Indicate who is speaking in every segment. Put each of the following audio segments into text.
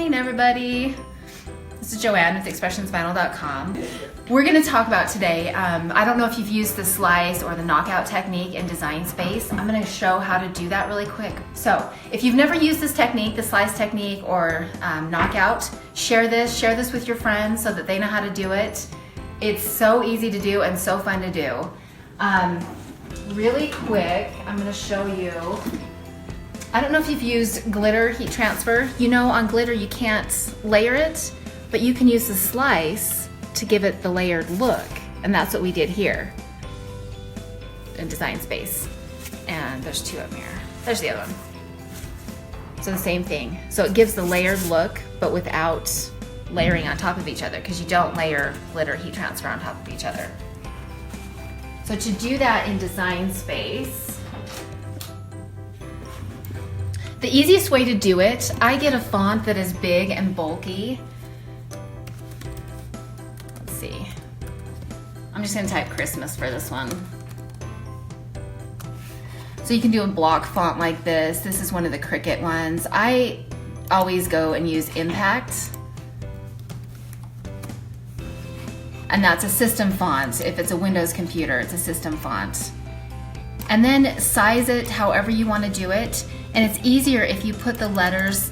Speaker 1: Hey everybody, this is JoAnn with expressionsvinyl.com. We're going to talk about today, I don't know if you've used the slice or the knockout technique in Design Space. I'm going to show how to do that really quick. So if you've never used this technique, the slice technique or knockout, share this with your friends so that they know how to do it. It's so easy to do and so fun to do. Really quick, I'm going to show you. I don't know if you've used glitter heat transfer. You know, on glitter you can't layer it, but you can use the slice to give it the layered look. And that's what we did here in Design Space. And there's two of them here. There's the other one. So the same thing. So it gives the layered look, but without layering on top of each other, because you don't layer glitter heat transfer on top of each other. So to do that in Design Space, the easiest way to do it, I get a font that is big and bulky. Let's see. I'm just gonna type Christmas for this one. So you can do a block font like this. This is one of the Cricut ones. I always go and use Impact. And that's a system font. If it's a Windows computer, it's a system font. And then size it however you want to do it. And it's easier if you put the letters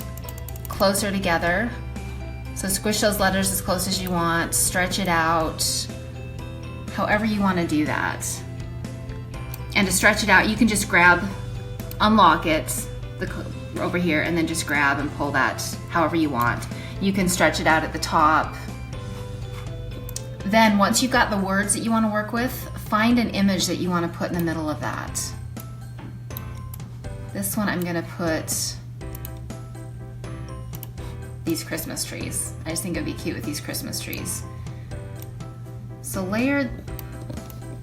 Speaker 1: closer together. So squish those letters as close as you want, stretch it out, however you want to do that. And to stretch it out, you can just unlock it over here, and then just grab and pull that however you want. You can stretch it out at the top. Then once you've got the words that you want to work with, find an image that you want to put in the middle of that. This one I'm going to put these Christmas trees. I just think it would be cute with these Christmas trees. So layer,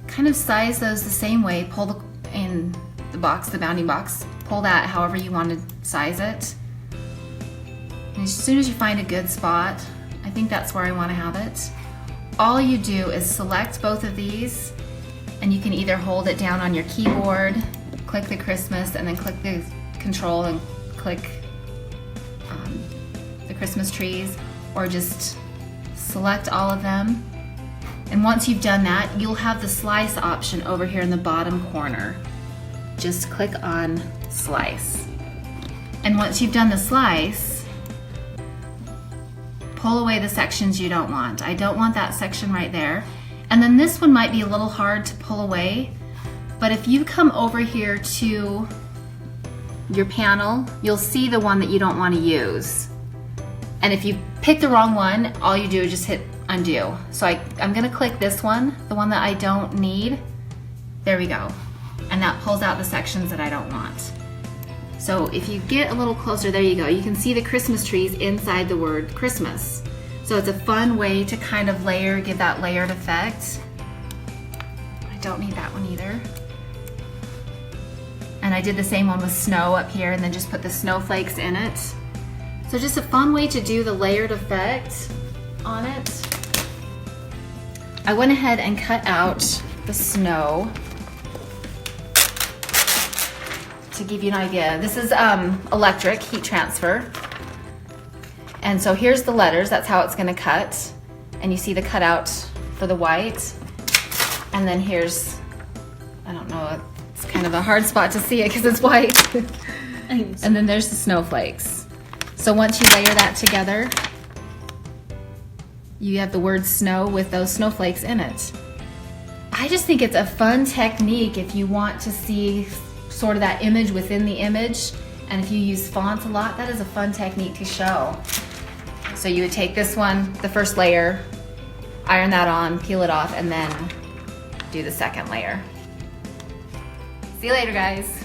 Speaker 1: kind of size those the same way, pull in the box, the bounding box, pull that however you want to size it. And as soon as you find a good spot, I think that's where I want to have it. All you do is select both of these, and you can either hold it down on your keyboard, click the Christmas, and then click the Control and click the Christmas trees, or just select all of them. And once you've done that, you'll have the slice option over here in the bottom corner. Just click on Slice. And once you've done the slice, pull away the sections you don't want. I don't want that section right there. And then this one might be a little hard to pull away, but if you come over here to your panel, you'll see the one that you don't want to use. And if you pick the wrong one, all you do is just hit undo. So I'm gonna click this one, the one that I don't need. There we go. And that pulls out the sections that I don't want. So if you get a little closer, there you go. You can see the Christmas trees inside the word Christmas. So it's a fun way to kind of layer, give that layered effect. I don't need that one either. And I did the same one with snow up here, and then just put the snowflakes in it. So just a fun way to do the layered effect on it. I went ahead and cut out the snow to give you an idea. This is electric heat transfer. And so here's the letters, that's how it's gonna cut. And you see the cutout for the white. And then here's, I don't know, it's kind of a hard spot to see it because it's white. And then there's the snowflakes. So once you layer that together, you have the word snow with those snowflakes in it. I just think it's a fun technique if you want to see sort of that image within the image. And if you use fonts a lot, that is a fun technique to show. So you would take this one, the first layer, iron that on, peel it off, and then do the second layer. See you later, guys.